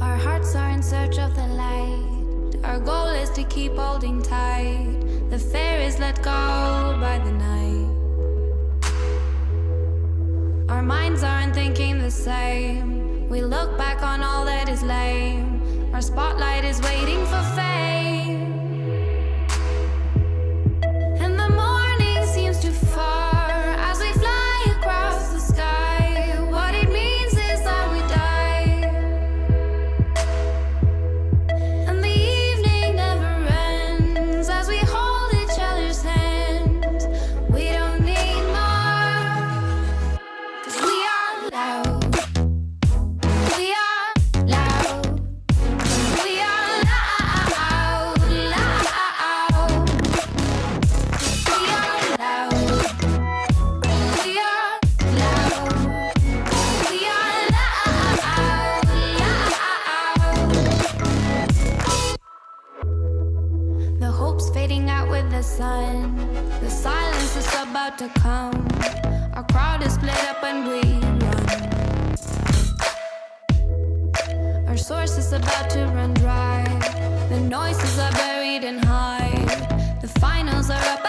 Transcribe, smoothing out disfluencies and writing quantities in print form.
Our hearts are in search of the light. Our goal is to keep holding tight. The fear is let go by the night. Our minds aren't thinking the same. We look back on all that is lame. Our spotlight is waiting for fame. And the morning seems too far as we fly across the sky. What it means is that we die. And the evening never ends as we hold each other's hands. We don't need more, 'cause we are loud. We are loud. We are loud, loud. We are loud. We are loud. We are loud, loud. The hope's fading out with the sun. The silence is about to come. Our crowd is split up and we run. Our source is about to run dry. The noises are buried and hide. The finals are up